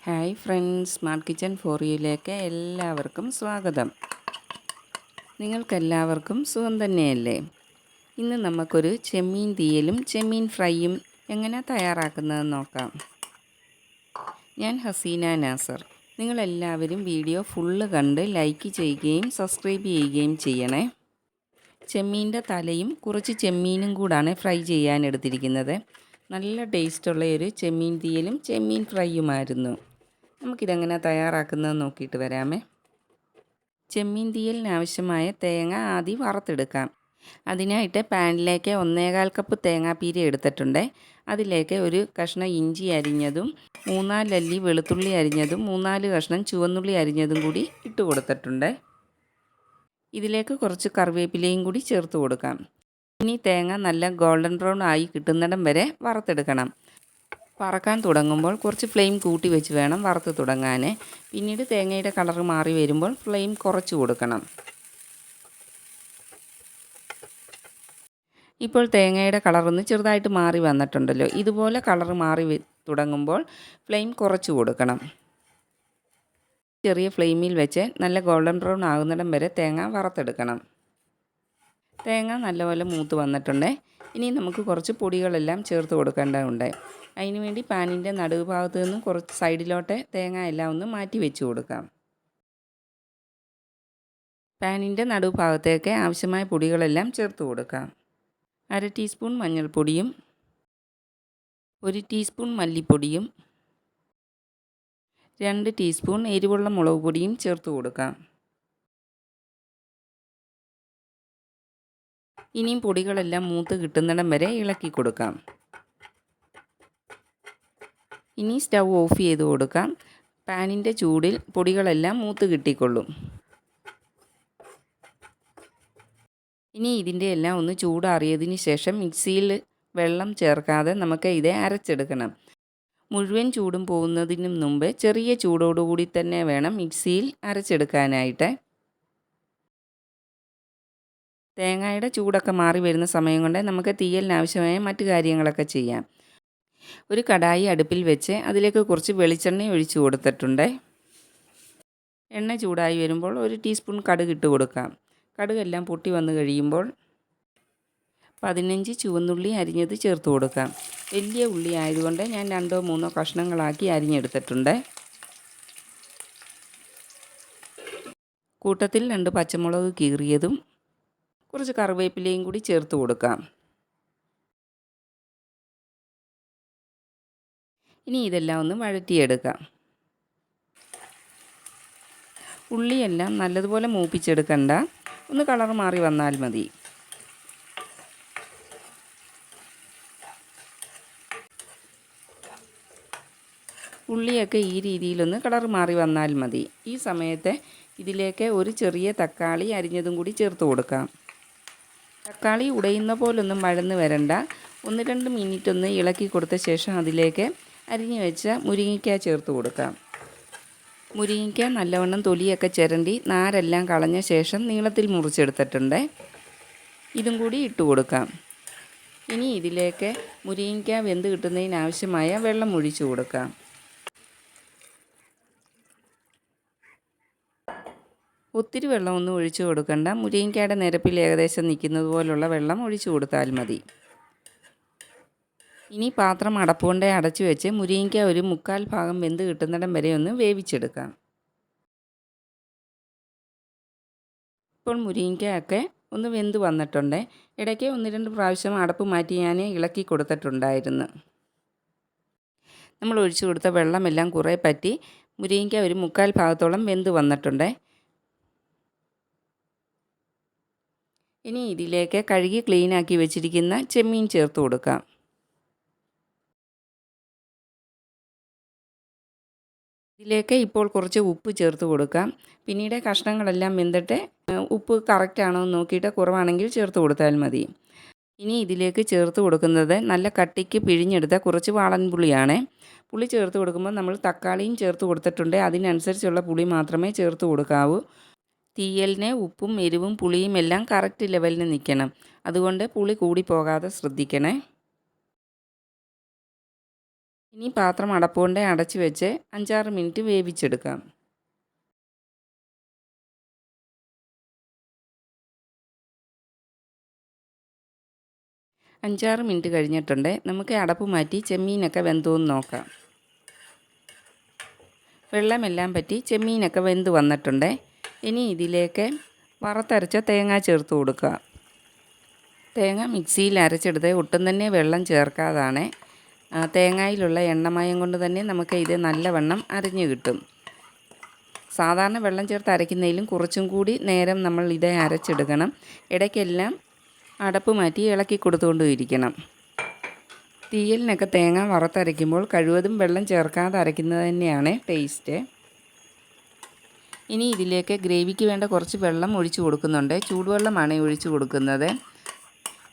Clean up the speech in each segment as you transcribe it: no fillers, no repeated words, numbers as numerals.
Hi friends, smart kitchen for യുയിലേക്ക് എല്ലാവർക്കും സ്വാഗതം. നിങ്ങൾക്കെല്ലാവർക്കും സുഖം തന്നെയല്ലേ? ഇന്ന് നമുക്കൊരു ചെമ്മീൻ തീയലും ചെമ്മീൻ ഫ്രൈയും എങ്ങനെ തയ്യാറാക്കുന്നതെന്ന് നോക്കാം. ഞാൻ ഹസീന നാസർ. നിങ്ങളെല്ലാവരും വീഡിയോ ഫുള്ള് കണ്ട് ലൈക്ക് ചെയ്യുകയും സബ്സ്ക്രൈബ് ചെയ്യുകയും ചെയ്യണേ. ചെമ്മീൻ്റെ തലയും കുറച്ച് ചെമ്മീനും കൂടാണ് ഫ്രൈ ചെയ്യാൻ എടുത്തിരിക്കുന്നത്. നല്ല ടേസ്റ്റുള്ള ഒരു ചെമ്മീൻ തീയലും ചെമ്മീൻ ഫ്രൈയുമായിരുന്നു. നമുക്കിതെങ്ങനെ തയ്യാറാക്കുന്നതെന്ന് നോക്കിയിട്ട് വരാമേ. ചെമ്മീൻ തീയലിന് ആവശ്യമായ തേങ്ങ ആദ്യം വറുത്തെടുക്കാം. അതിനായിട്ട് പാനിലേക്ക് 1/4 കപ്പ് തേങ്ങാപ്പീര എടുത്തിട്ടുണ്ട്. അതിലേക്ക് ഒരു കഷ്ണം ഇഞ്ചി അരിഞ്ഞതും 3-4 അല്ലി വെളുത്തുള്ളി അരിഞ്ഞതും 3-4 കഷ്ണം ചുവന്നുള്ളി അരിഞ്ഞതും കൂടി ഇട്ട് കൊടുത്തിട്ടുണ്ട്. ഇതിലേക്ക് കുറച്ച് കറിവേപ്പിലയും കൂടി ചേർത്ത് കൊടുക്കാം. ഇനി തേങ്ങ നല്ല ഗോൾഡൻ ബ്രൗൺ ആയി കിട്ടുന്നിടം വരെ വറുത്തെടുക്കണം. വറക്കാൻ തുടങ്ങുമ്പോൾ കുറച്ച് ഫ്ലെയിം കൂട്ടി വെച്ച് വേണം വറുത്ത് തുടങ്ങാൻ. പിന്നീട് തേങ്ങയുടെ കളർ മാറി വരുമ്പോൾ ഫ്ലെയിം കുറച്ച് കൊടുക്കണം. ഇപ്പോൾ തേങ്ങയുടെ കളറൊന്ന് ചെറുതായിട്ട് മാറി വന്നിട്ടുണ്ടല്ലോ. ഇതുപോലെ കളർ മാറി തുടങ്ങുമ്പോൾ ഫ്ലെയിം കുറച്ച് കൊടുക്കണം. ചെറിയ ഫ്ലെയിമിൽ വെച്ച് നല്ല ഗോൾഡൻ ബ്രൗൺ ആകുന്നിടം വരെ തേങ്ങ വറുത്തെടുക്കണം. തേങ്ങ നല്ലപോലെ മൂത്ത് വന്നിട്ടുണ്ട്. ഇനി നമുക്ക് കുറച്ച് പൊടികളെല്ലാം ചേർത്ത് കൊടുക്കേണ്ടതുണ്ട്. അതിനുവേണ്ടി പാനിൻ്റെ നടുഭാഗത്ത് നിന്നും കുറച്ച് സൈഡിലോട്ട് തേങ്ങ എല്ലാം ഒന്ന് മാറ്റി വെച്ച് കൊടുക്കാം. പാനിൻ്റെ നടുഭാഗത്തേക്ക് ആവശ്യമായ പൊടികളെല്ലാം ചേർത്ത് കൊടുക്കാം. 1/2 ടീസ്പൂൺ മഞ്ഞൾപ്പൊടിയും 1 ടീസ്പൂൺ മല്ലിപ്പൊടിയും 2 ടീസ്പൂൺ എരിവുള്ള മുളക് പൊടിയും ചേർത്ത് കൊടുക്കാം. ഇനിയും പൊടികളെല്ലാം മൂത്ത് കിട്ടുന്നിടം വരെ ഇളക്കി കൊടുക്കാം. ഇനി സ്റ്റൗ ഓഫ് ചെയ്ത് കൊടുക്കാം. പാനിൻ്റെ ചൂടിൽ പൊടികളെല്ലാം മൂത്ത് കിട്ടിക്കൊള്ളും. ഇനി ഇതിൻ്റെ എല്ലാം ഒന്ന് ചൂടാറിയതിന് ശേഷം മിക്സിയിൽ വെള്ളം ചേർക്കാതെ നമുക്ക് ഇത് അരച്ചെടുക്കണം. മുഴുവൻ ചൂടും പോകുന്നതിന് മുമ്പ് ചെറിയ ചൂടോടുകൂടി തന്നെ വേണം മിക്സിയിൽ അരച്ചെടുക്കാനായിട്ട്. തേങ്ങയുടെ ചൂടൊക്കെ മാറി വരുന്ന സമയം കൊണ്ട് നമുക്ക് തീയലിന് ആവശ്യമായ മറ്റു കാര്യങ്ങളൊക്കെ ചെയ്യാം. ഒരു കടായി അടുപ്പിൽ വെച്ച് അതിലേക്ക് കുറച്ച് വെളിച്ചെണ്ണ ഒഴിച്ചു കൊടുത്തിട്ടുണ്ട്. എണ്ണ ചൂടായി വരുമ്പോൾ 1 ടീസ്പൂൺ കടുക് ഇട്ട് കൊടുക്കാം. കടുകെല്ലാം പൊട്ടി വന്നു കഴിയുമ്പോൾ 15 ചുവന്നുള്ളി അരിഞ്ഞത് ചേർത്ത് കൊടുക്കാം. വലിയ ഉള്ളി ആയതുകൊണ്ട് ഞാൻ 2-3 കഷ്ണങ്ങളാക്കി അരിഞ്ഞെടുത്തിട്ടുണ്ട്. കൂട്ടത്തിൽ 2 പച്ചമുളക് കീറിയതും കുറച്ച് കറിവേപ്പിലയും കൂടി ചേർത്ത് കൊടുക്കാം. ഇനി ഇതെല്ലാം ഒന്ന് വഴറ്റിയെടുക്കാം. ഉള്ളിയെല്ലാം നല്ലതുപോലെ മൂപ്പിച്ചെടുക്കണ്ട, ഒന്ന് കളർ മാറി വന്നാൽ മതി. ഉള്ളിയൊക്കെ ഈ രീതിയിലൊന്ന് കളർ മാറി വന്നാൽ മതി. ഈ സമയത്ത് ഇതിലേക്ക് ഒരു ചെറിയ തക്കാളി അരിഞ്ഞതും കൂടി ചേർത്ത് കൊടുക്കാം. തക്കാളി ഉടയുന്ന പോലൊന്നും വഴന്ന് വരണ്ട. 1-2 മിനിറ്റ് ഒന്ന് ഇളക്കി കൊടുത്ത ശേഷം അതിലേക്ക് അരിഞ്ഞു വെച്ച മുരിങ്ങയ്ക്ക ചേർത്ത് കൊടുക്കാം. മുരിങ്ങയ്ക്ക നല്ലവണ്ണം തൊലിയൊക്കെ ചിരണ്ടി നാരെല്ലാം കളഞ്ഞ ശേഷം നീളത്തിൽ മുറിച്ചെടുത്തിട്ടുണ്ട്. ഇതും കൂടി ഇട്ട് കൊടുക്കാം. ഇനി ഇതിലേക്ക് മുരിങ്ങയ്ക്ക വെന്ത് കിട്ടുന്നതിനാവശ്യമായ വെള്ളം ഒഴിച്ചു കൊടുക്കാം. ഒത്തിരി വെള്ളമൊന്നും ഒഴിച്ചു കൊടുക്കണ്ട. മുരിങ്ങയ്ക്കയുടെ നിരപ്പിൽ ഏകദേശം നിൽക്കുന്നത് പോലുള്ള വെള്ളം ഒഴിച്ചു കൊടുത്താൽ മതി. ഇനി പാത്രം അടപ്പുകൊണ്ട് അടച്ചു വെച്ച് മുരിങ്ങയ്ക്ക ഒരു 3/4 ഭാഗം വെന്ത് കിട്ടുന്നിടം വരെ ഒന്ന് വേവിച്ചെടുക്കാം. ഇപ്പോൾ മുരിങ്ങയ്ക്കയൊക്കെ ഒന്ന് വെന്ത് വന്നിട്ടുണ്ട്. ഇടയ്ക്ക് 1-2 പ്രാവശ്യം അടപ്പ് മാറ്റി ഞാൻ ഇളക്കി കൊടുത്തിട്ടുണ്ടായിരുന്നു. നമ്മൾ ഒഴിച്ചു കൊടുത്ത വെള്ളമെല്ലാം കുറേ പറ്റി മുരിങ്ങയ്ക്ക ഒരു 3/4 ഭാഗത്തോളം വെന്ത് വന്നിട്ടുണ്ട്. ഇനി ഇതിലേക്ക് കഴുകി ക്ലീനാക്കി വെച്ചിരിക്കുന്ന ചെമ്മീൻ ചേർത്ത് കൊടുക്കാം. ഇതിലേക്ക് ഇപ്പോൾ കുറച്ച് ഉപ്പ് ചേർത്ത് കൊടുക്കാം. പിന്നീട് കഷ്ണങ്ങളെല്ലാം വെന്തിട്ട് ഉപ്പ് കറക്റ്റാണോ എന്ന് നോക്കിയിട്ട് കുറവാണെങ്കിൽ ചേർത്ത് കൊടുത്താൽ മതി. ഇനി ഇതിലേക്ക് ചേർത്ത് കൊടുക്കുന്നത് നല്ല കട്ടിക്ക് പിഴിഞ്ഞെടുത്ത കുറച്ച് വാളൻപുളിയാണ്. പുളി ചേർത്ത് കൊടുക്കുമ്പോൾ നമ്മൾ തക്കാളിയും ചേർത്ത് കൊടുത്തിട്ടുണ്ട്. അതിനനുസരിച്ചുള്ള പുളി മാത്രമേ ചേർത്ത് കൊടുക്കാവൂ. തീയലിന് ഉപ്പും എരിവും പുളിയും എല്ലാം കറക്റ്റ് ലെവലിന് നിൽക്കണം. അതുകൊണ്ട് പുളി കൂടി പോകാതെ ശ്രദ്ധിക്കണേ. ഇനി പാത്രം അടപ്പുകൊണ്ട് അടച്ചു വെച്ച് 5-6 മിനിറ്റ് വേവിച്ചെടുക്കാം. 5-6 മിനിറ്റ് കഴിഞ്ഞിട്ടുണ്ട്. നമുക്ക് അടപ്പ് മാറ്റി ചെമ്മീനൊക്കെ വെന്തോന്ന് നോക്കാം. വെള്ളമെല്ലാം പറ്റി ചെമ്മീനൊക്കെ വെന്ത് വന്നിട്ടുണ്ട്. ഇനി ഇതിലേക്ക് വറുത്തരച്ച തേങ്ങ ചേർത്ത് കൊടുക്കുക. തേങ്ങ മിക്സിയിൽ അരച്ചെടുത്ത് ഒട്ടും തന്നെ വെള്ളം ചേർക്കാതാണ്. തേങ്ങയിലുള്ള എണ്ണമയം കൊണ്ട് തന്നെ നമുക്ക് ഇത് നല്ലവണ്ണം അരഞ്ഞു കിട്ടും. സാധാരണ വെള്ളം ചേർത്ത് അരയ്ക്കുന്നതിലും കുറച്ചും കൂടി നേരം നമ്മൾ ഇത് അരച്ചെടുക്കണം. ഇടയ്ക്കെല്ലാം അടപ്പ് മാറ്റി ഇളക്കി കൊടുത്തുകൊണ്ടും ഇരിക്കണം. തീയലിനൊക്കെ തേങ്ങ വറുത്തരയ്ക്കുമ്പോൾ കഴിവതും വെള്ളം ചേർക്കാതെ അരയ്ക്കുന്നത് തന്നെയാണ് ടേസ്റ്റ്. ഇനി ഇതിലേക്ക് ഗ്രേവിക്ക് വേണ്ട കുറച്ച് വെള്ളം ഒഴിച്ചു കൊടുക്കുന്നുണ്ട്. ചൂടുവെള്ളമാണ് ഒഴിച്ചു കൊടുക്കുന്നത്.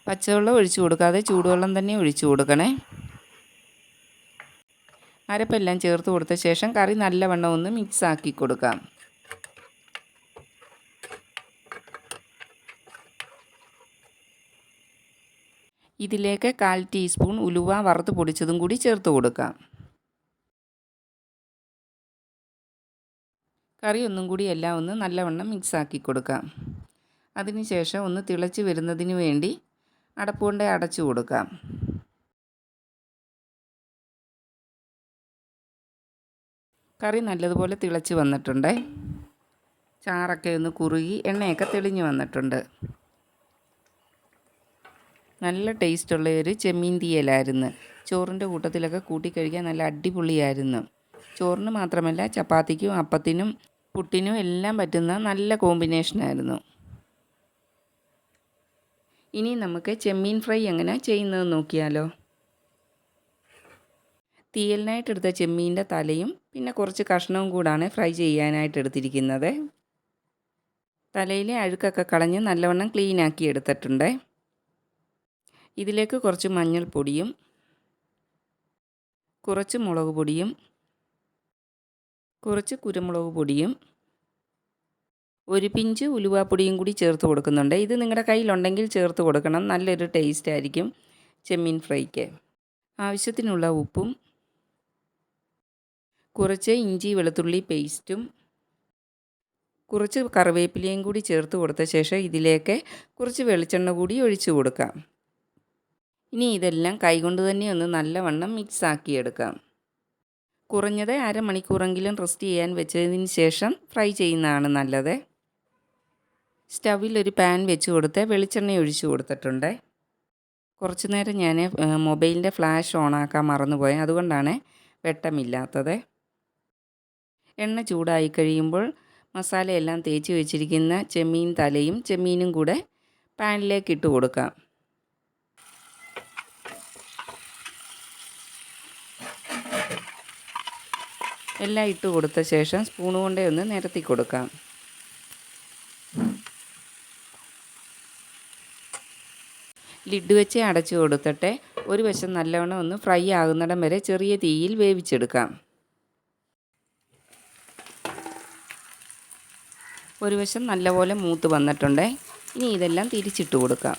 പച്ചവെള്ളം ഒഴിച്ചു കൊടുക്കാതെ ചൂടുവെള്ളം തന്നെ ഒഴിച്ചു കൊടുക്കണേ. അരപ്പെല്ലാം ചേർത്ത് കൊടുത്ത ശേഷം കറി നല്ലവണ്ണം ഒന്ന് മിക്സ് ആക്കി കൊടുക്കാം. ഇതിലേക്ക് 1/4 ടീസ്പൂൺ ഉലുവ വറുത്ത് പൊടിച്ചതും കൂടി ചേർത്ത് കൊടുക്കാം. കറി ഒന്നും കൂടി എല്ലാം ഒന്ന് നല്ലവണ്ണം മിക്സ് ആക്കി കൊടുക്കാം. അതിനുശേഷം ഒന്ന് തിളച്ച് വരുന്നതിന് വേണ്ടി അടപ്പുകൊണ്ട് അടച്ചു കൊടുക്കാം. കറി നല്ലതുപോലെ തിളച്ച് വന്നിട്ടുണ്ട്. ചാറൊക്കെ ഒന്ന് കുറുകി എണ്ണയൊക്കെ തെളിഞ്ഞ് വന്നിട്ടുണ്ട്. നല്ല ടേസ്റ്റുള്ള ഒരു ചെമ്മീൻ തീയലായിരുന്നു. ചോറിൻ്റെ കൂട്ടത്തിലൊക്കെ കൂട്ടിക്കഴിക്കാൻ നല്ല അടിപൊളിയായിരുന്നു. ചോറിന് മാത്രമല്ല ചപ്പാത്തിക്കും അപ്പത്തിനും പുട്ടിനും എല്ലാം പറ്റുന്ന നല്ല കോമ്പിനേഷനായിരുന്നു. ഇനി നമുക്ക് ചെമ്മീൻ ഫ്രൈ എങ്ങനെ ചെയ്യുന്നത് നോക്കിയാലോ. തീയലിനായിട്ട് എടുത്ത ചെമ്മീൻ്റെ തലയും പിന്നെ കുറച്ച് കഷ്ണവും കൂടാണ് ഫ്രൈ ചെയ്യാനായിട്ട് എടുത്തിരിക്കുന്നത്. തലയിലെ അഴുക്കൊക്കെ കളഞ്ഞ് നല്ലവണ്ണം ക്ലീനാക്കി എടുത്തിട്ടുണ്ട്. ഇതിലേക്ക് കുറച്ച് മഞ്ഞൾപ്പൊടിയും കുറച്ച് മുളക് പൊടിയും കുറച്ച് കുരുമുളക് പൊടിയും ഒരു പിഞ്ച് ഉലുവാപ്പൊടിയും കൂടി ചേർത്ത് കൊടുക്കുന്നുണ്ട്. ഇത് നിങ്ങളുടെ കയ്യിലുണ്ടെങ്കിൽ ചേർത്ത് കൊടുക്കണം. നല്ലൊരു ടേസ്റ്റ് ആയിരിക്കും ചെമ്മീൻ ഫ്രൈക്ക്. ആവശ്യത്തിനുള്ള ഉപ്പും കുറച്ച് ഇഞ്ചി വെളുത്തുള്ളി പേസ്റ്റും കുറച്ച് കറിവേപ്പിലയും കൂടി ചേർത്ത് കൊടുത്ത ശേഷം ഇതിലേക്ക് കുറച്ച് വെളിച്ചെണ്ണ കൂടി ഒഴിച്ചു കൊടുക്കാം. ഇനി ഇതെല്ലാം കൈകൊണ്ട് തന്നെ ഒന്ന് നല്ലവണ്ണം മിക്സ് ആക്കിയെടുക്കാം. കുറഞ്ഞത് അരമണിക്കൂറെങ്കിലും റെസ്റ്റ് ചെയ്യാൻ വെച്ചതിന് ശേഷം ഫ്രൈ ചെയ്യുന്നതാണ് നല്ലത്. സ്റ്റവിൽ ഒരു പാൻ വെച്ച് കൊടുത്ത് വെളിച്ചെണ്ണ ഒഴിച്ചു കൊടുത്തിട്ടുണ്ട്. കുറച്ച് നേരം ഞാൻ മൊബൈലിൻ്റെ ഫ്ലാഷ് ഓണാക്കാൻ മറന്നുപോയി. അതുകൊണ്ടാണ് വെട്ടമില്ലാത്തത്. എണ്ണ ചൂടായി കഴിയുമ്പോൾ മസാലയെല്ലാം തേച്ച് വെച്ചിരിക്കുന്ന ചെമ്മീൻ തലയും ചെമ്മീനും കൂടെ പാനിലേക്ക് ഇട്ട് കൊടുക്കാം. എല്ലാം ഇട്ട് കൊടുത്ത ശേഷം സ്പൂൺ കൊണ്ടേ ഒന്ന് നിരത്തി കൊടുക്കാം. ലിഡ് വെച്ച് അടച്ചു കൊടുത്തിട്ട് ഒരു വശം നല്ലവണ്ണം ഒന്ന് ഫ്രൈ ആകുന്നിടം വരെ ചെറിയ തീയിൽ വേവിച്ചെടുക്കാം. ഒരു വശം നല്ലപോലെ മൂത്ത് വന്നിട്ടുണ്ട്. ഇനി ഇതെല്ലാം തിരിച്ചിട്ട് കൊടുക്കാം.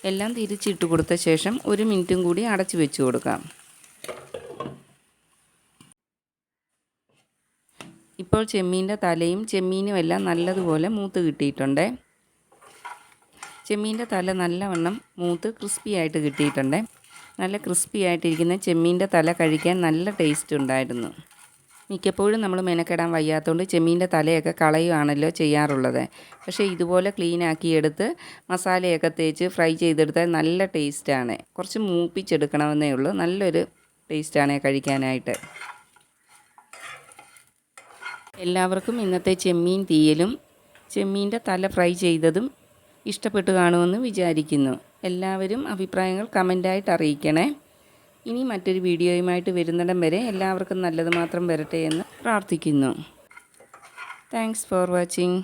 എല്ലാം തിരിച്ചിട്ട് കൊടുത്ത ശേഷം 1 മിനിറ്റും കൂടി അടച്ചു വെച്ച് കൊടുക്കാം. ഇപ്പോൾ ചെമ്മീൻ്റെ തലയും ചെമ്മീനും എല്ലാം നല്ലതുപോലെ മൂത്ത് കിട്ടിയിട്ടുണ്ട്. ചെമ്മീൻ്റെ തല നല്ലവണ്ണം മൂത്ത് ക്രിസ്പി ആയിട്ട് കിട്ടിയിട്ടുണ്ട്. നല്ല ക്രിസ്പി ആയിട്ടിരിക്കുന്ന ചെമ്മീൻ്റെ തല കഴിക്കാൻ നല്ല ടേസ്റ്റ് ഉണ്ടായിരുന്നു. മിക്കപ്പോഴും നമ്മൾ മെനക്കെടാൻ വയ്യാത്തതുകൊണ്ട് ചെമ്മീൻ്റെ തലയൊക്കെ കളയുകയാണല്ലോ ചെയ്യാറുള്ളത്. പക്ഷേ ഇതുപോലെ ക്ലീനാക്കി എടുത്ത് മസാലയൊക്കെ തേച്ച് ഫ്രൈ ചെയ്തെടുത്താൽ നല്ല ടേസ്റ്റാണ്. കുറച്ച് മൂപ്പിച്ചെടുക്കണമെന്നേ ഉള്ളൂ. നല്ലൊരു ടേസ്റ്റാണ് കഴിക്കാനായിട്ട്. എല്ലാവർക്കും ഇന്നത്തെ ചെമ്മീൻ തീയലും ചെമ്മീൻ്റെ തല ഫ്രൈ ചെയ്തതും ഇഷ്ടപ്പെട്ടു കാണുമെന്ന് വിചാരിക്കുന്നു. എല്ലാവരും അഭിപ്രായങ്ങൾ കമൻ്റായിട്ട് അറിയിക്കണേ. ഇനി മറ്റൊരു വീഡിയോയുമായിട്ട് വരുന്നിടം വരെ എല്ലാവർക്കും നല്ലത് മാത്രം വരട്ടെ എന്ന് പ്രാർത്ഥിക്കുന്നു. Thanks for watching.